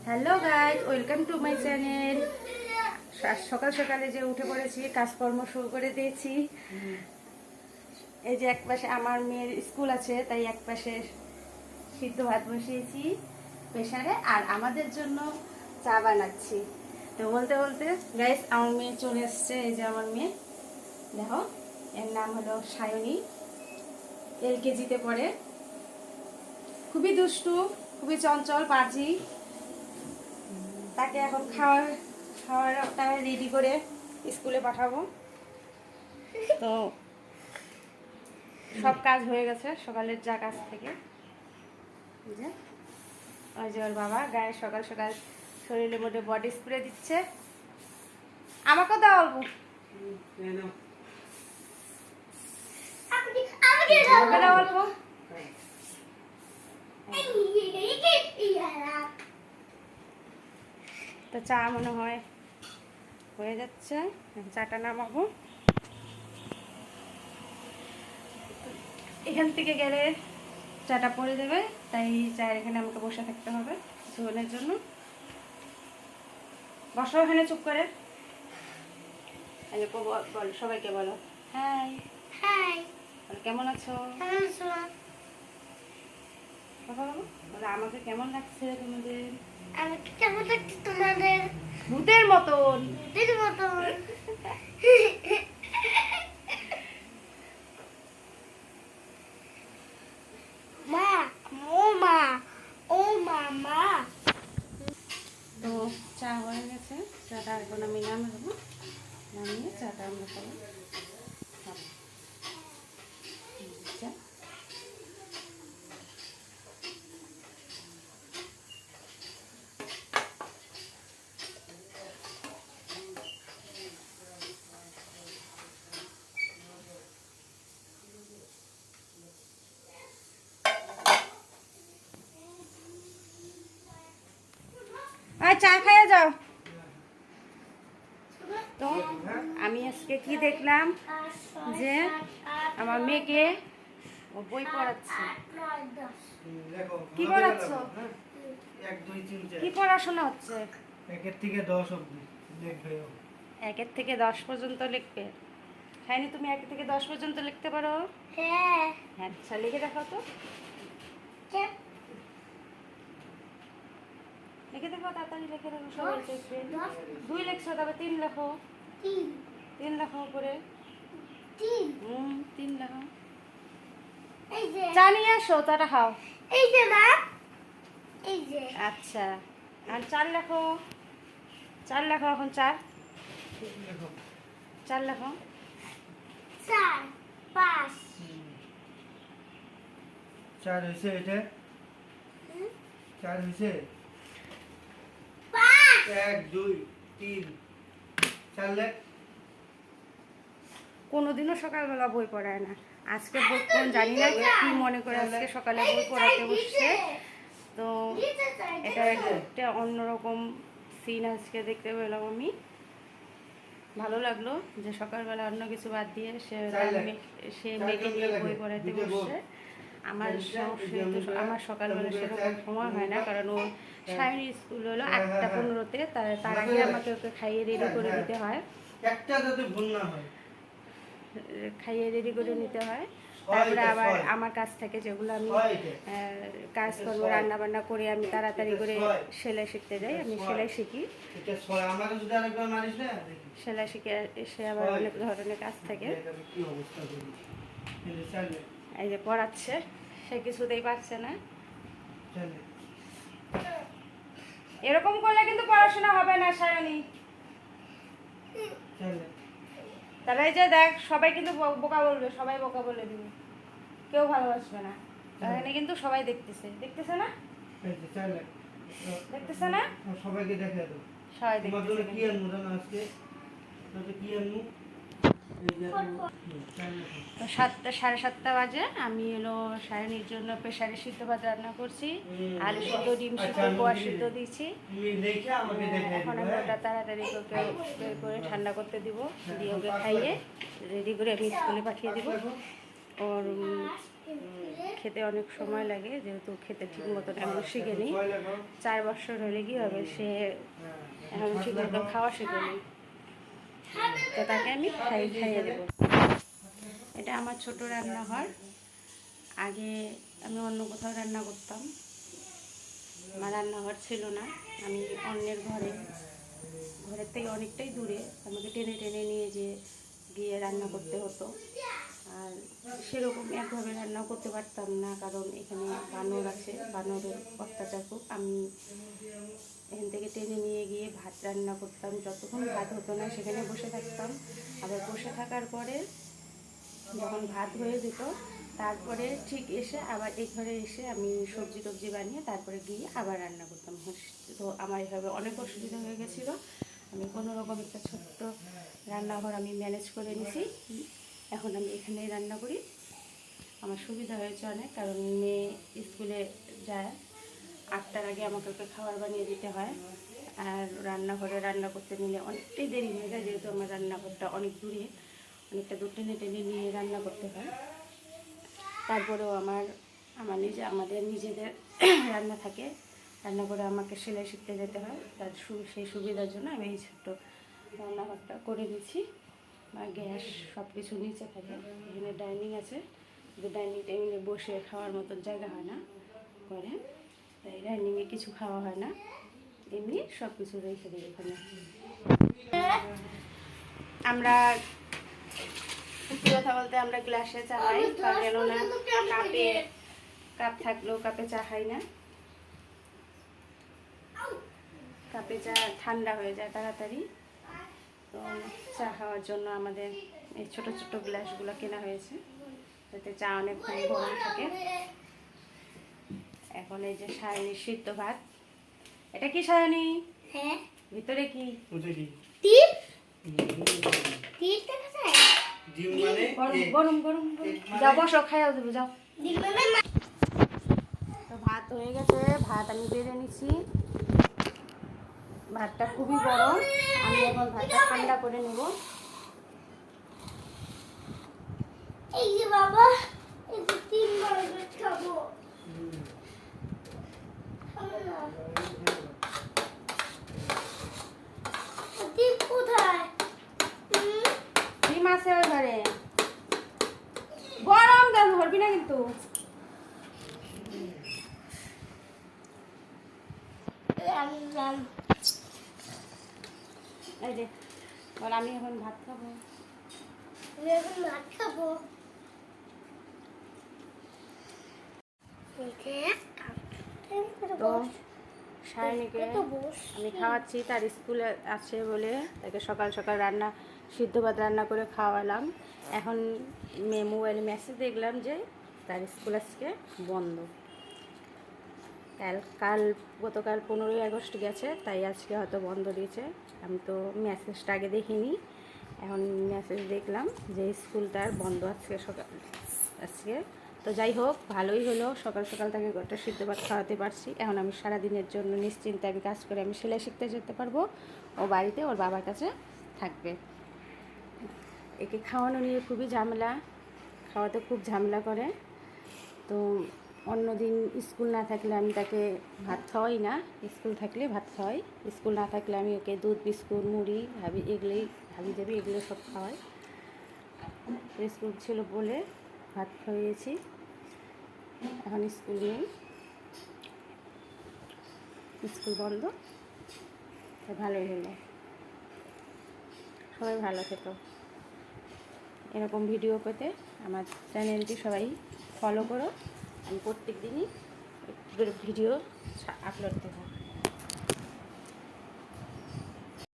Hello guys, welcome to my channel. সকাল সকালে যে উঠে পড়েছি, কাজকর্ম শুরু করে দিয়েছি। এই যে এক পাশে আমার মেয়ের স্কুল আছে, তাই এক পাশে সিদ্ধ ভাত বসিয়েছি প্রেসারে, আর আমাদের জন্য চা বানাচ্ছি। তো বলতে বলতে গাইজ আমার মেয়ে চলে এসছে। এই যে আমার মেয়ে, দেখো, এর নাম হলো সায়নী, LKG-তে পড়ে। খুবই দুষ্টু, খুবই চঞ্চল, পাজি। তাকে এখন খাওয়াটা রেডি করে স্কুলে পাঠাবো। তো সব কাজ হয়ে গেছে সকালের যা কাজ থেকে। ওই যে ওর বাবা গায়ে সকাল সকাল শরীরের মধ্যে বডি স্প্রে দিচ্ছে। আমাকেও দাও অল্প, দাও অল্প। তো চা মনে হয় হয়ে যাচ্ছে, চাটা নামাবো। এখান থেকে গেলে চাটা পড়ে যাবে, তাই চায়ের এখানে আমাকে বসে থাকতে হবে কিছুক্ষণের জন্য। বসো এখানে চুপ করে। বল, সবাইকে বলো হাই। হাই, কেমন আছো? কেমন আছো? কথা বলো, বলো আমাকে কেমন লাগছে তোমাদের। আমাকে কেমন লাগছে তোমাদের? ভূতের মতন। ভূতের মতন। মা, ও মা, ও মামা। তো চা হয়ে গেছে, চাটা এখন আমি নামাবো। নামিয়ে চাটা আমরা খাবো। চা। চা খাইয়ে যাও। তো আমি আজকে কি দেখলাম, যে আমার মেয়েকে ও বই পড়াচ্ছে। কি পড়াচ্ছ? কি পড়াশোনা হচ্ছে? 1 থেকে 10 অবধি লিখবে। 1 থেকে 10 পর্যন্ত লিখবে। খাইনি, তুমি 1 থেকে 10 পর্যন্ত লিখতে পারো? হ্যাঁ। আচ্ছা, লিখে দেখাও তো। লিখে দেখো, তাড়াতাড়ি লিখে দেখো, সবাই দেখবে। 2 লেখছো, তবে 3 লেখো। 3 লেখো করে। 3 লেখো। এই যে, চা নিয়ে আসো, চাটা খাও। এই যে মা, এই যে। আচ্ছা, আর 4 লেখো। 4 লেখো, এখন 4 লেখো। 4, 5। 4 হইছে এটা? 4 হইছে? 5। 1 2 3 4 লেখ। কোনোদিনও সকালবেলা বই পড়ায় না। আজকে কোন জানি না কি মনে করে আজকে সকালে বই পড়াতে বসছে। তো এটা একটা অন্যরকম সিন আজকে দেখতে পেলাম আমি। ভালো লাগলো যে সকালবেলা অন্য কিছু বাদ দিয়ে সে মেয়েকে নিয়ে বই পড়াতে বসছে। আমার সকালবেলা সেরকম সময় হয় না, কারণ ও সায়নীর স্কুল হলো 8টা 15-তে। তার আগে আমাকে ওকে খাইয়ে রেডি করে দিতে হয়। একটা যদি ভুল না হয়, খাইয়ে রেডি করে নিতে হয়। তারপরে আবার আমার কাছ থেকে যেগুলো আমি কাজ করবো, রান্না বান্না করে আমি তাড়াতাড়ি করে সেলাই শিখতে যাই। আমি সেলাই শিখি। সেলাই শিখে এসে আবার অনেক ধরনের কাজ থাকে। এই যে পড়াচ্ছে, সে কিছুতেই পারছে না। এরকম করলে কিন্তু পড়াশোনা হবে না সায়নী। তাহলে এই যে দেখ, সবাই কিন্তু বোকা বলবে, সবাই বোকা বলে দিবে, কেউ ভালোবাসবে না। এখানে কিন্তু সবাই দেখতেছে না, দেখতেছে না, সবাইকে দেখে দাও। সবাই তোমার জন্য দেখতেছে। কি আনবো জানো আজকে? কি আনবো? তো 7টা 7:30 বাজে। আমি হলো সায়নীর জন্য প্রেসারে সিদ্ধ ভাত রান্না করছি। আলু সিদ্ধ, ডিম সিদ্ধ, কোয়া সিদ্ধ দিয়েছি। এখন আমি ওটা তাড়াতাড়ি ওকে বের করে ঠান্ডা করতে দিব, দিয়ে ওকে খাইয়ে রেডি করে আমি স্কুলে পাঠিয়ে দিব। ওর খেতে অনেক সময় লাগে, যেহেতু খেতে ঠিক মতন এখন শিখেনি। 4 বছর হলে কি হবে, সে এখন ঠিক মতন খাওয়া শিখেনি। তো তাকে আমি খাইয়ে দেবো। এটা আমার ছোট রান্নাঘর। আগে আমি অন্য কোথাও রান্না করতাম, আমার রান্নাঘর ছিল না। আমি অন্যের ঘরের থেকে অনেকটাই দূরে আমাকে টেনে টেনে নিয়ে গিয়ে রান্না করতে হতো। আর সেরকম একভাবে রান্নাও করতে পারতাম না, কারণ এখানে বানর আছে, বানরের অত্যাচার খুব। আমি এখান থেকে টেনে নিয়ে গিয়ে ভাত রান্না করতাম। যতক্ষণ ভাত হতো না সেখানে বসে থাকতাম। আবার বসে থাকার পরে যখন ভাত হয়ে যেত, তারপরে ঠিক এসে আবার এই ঘরে এসে আমি সবজি টবজি বানিয়ে তারপরে গিয়ে আবার রান্না করতাম। তো আমার এভাবে অনেক অসুবিধা হয়ে গেছিলো। আমি কোনো রকম একটা ছোট্ট রান্নাঘর আমি ম্যানেজ করে নিয়েছি। এখন আমি এখানেই রান্না করি। আমার সুবিধা হয়েছে অনেক, কারণ মেয়ে স্কুলে যায়, 8টার আগে আমাকে ওকে খাবার বানিয়ে দিতে হয়। আর রান্নাঘরে রান্না করতে নিলে অনেকটাই দেরি হয়ে যায়, যেহেতু আমার রান্নাঘরটা অনেক দূরে, অনেকটা দূর টেনে টেনে নিয়ে রান্না করতে হয়। তারপরেও আমাদের নিজেদের রান্না থাকে, রান্না করে আমাকে সেলাই শিখতে যেতে হয়। সেই সুবিধার জন্য আমি এই ছোট্ট রান্নাঘরটা করে দিচ্ছি। আমার গ্যাস সব কিছু নিচে থাকে। এখানে ডাইনিং আছে, কিন্তু ডাইনিং টেবিলে বসে খাওয়ার মতন জায়গা হয় না করে, তাই ডাইনিংয়ে কিছু খাওয়া হয় না। এমনি সব কিছু রেখে দিই এখানে। আমরা সত্যি কথা বলতে আমরা গ্লাসে চা খাই, কেননা কাপ থাকলেও কাপে চা খাই না। কাপে চা ঠান্ডা হয়ে যায় তাড়াতাড়ি। তো চা খাওয়ার জন্য আমাদের এই ছোট ছোট গ্লাসগুলো কেনা হয়েছে, যাতে চা অনেকক্ষণ গরম থাকে। এখন এই যে সায়নীর সিদ্ধ ভাত। এটা কি সায়নী? হ্যাঁ, ভিতরে কি? টিপ টিপ দেখা যায়। ডিম মানে গরম গরম গরম। যাও বসো, খাইয়া দেবো, যাও। ডিম মানে তো ভাত হয়ে গেছে, ভাত আমি বেড়ে নিচ্ছি। ভাতটা খুবই গরম, আমি এখন ভাতটা ঠান্ডা করে নেব। এই যে বাবা, এই যে 3 বারবার খাবো। টিপ কোথায়? ডিম আছে ওই ঘরে, গরম জল ধরবি না কিন্তু। এই যে বল, আমি এখন ভাত খাবো। আমি এখন ভাত খাবো। তো সায়নীকে আমি খাওয়াচ্ছি, তার স্কুলে আছে বলে তাকে সকাল সকাল সিদ্ধ ভাত রান্না করে খাওয়ালাম। এখন মোবাইলে মেসেজ দেখলাম যে তার স্কুল আজকে বন্ধ। গতকাল 15ই আগস্ট গেছে, তাই আজকে হয়তো বন্ধ দিয়েছে। আমি তো মেসেজটা আগে দেখিনি, এখন মেসেজ দেখলাম যে স্কুলটার বন্ধ আজকে। তো যাই হোক, ভালোই হলো, সকাল সকাল তাকে গোটা সিদ্ধ ভাত খাওয়াতে পারছি। এখন আমি সারাদিনের জন্য নিশ্চিন্তে আমি কাজ করে আমি সেলাই শিখতে যেতে পারবো। ও বাড়িতে ওর বাবার কাছে থাকবে। একে খাওয়ানো নিয়ে খুবই ঝামেলা, খাওয়াতে খুব ঝামেলা করে। তো অন্যদিন স্কুল না থাকলে আমি তাকে ভাত খাওয়াই না, স্কুল থাকলে ভাত খাওয়াই। স্কুল না থাকলে আমি ওকে দুধ, বিস্কুট, মুড়ি, হাবি যাবি এগুলো সব খাওয়াই। স্কুল ছিল বলে ভাত খাইয়েছি, এখন স্কুল নেই, স্কুল বন্ধ, ভালোই হলো। সবাই ভালো থেকো। এরকম ভিডিও পেতে আমার চ্যানেলটি সবাই ফলো করো। আমি প্রত্যেক দিনই ভিডিও আপলোড দেবো।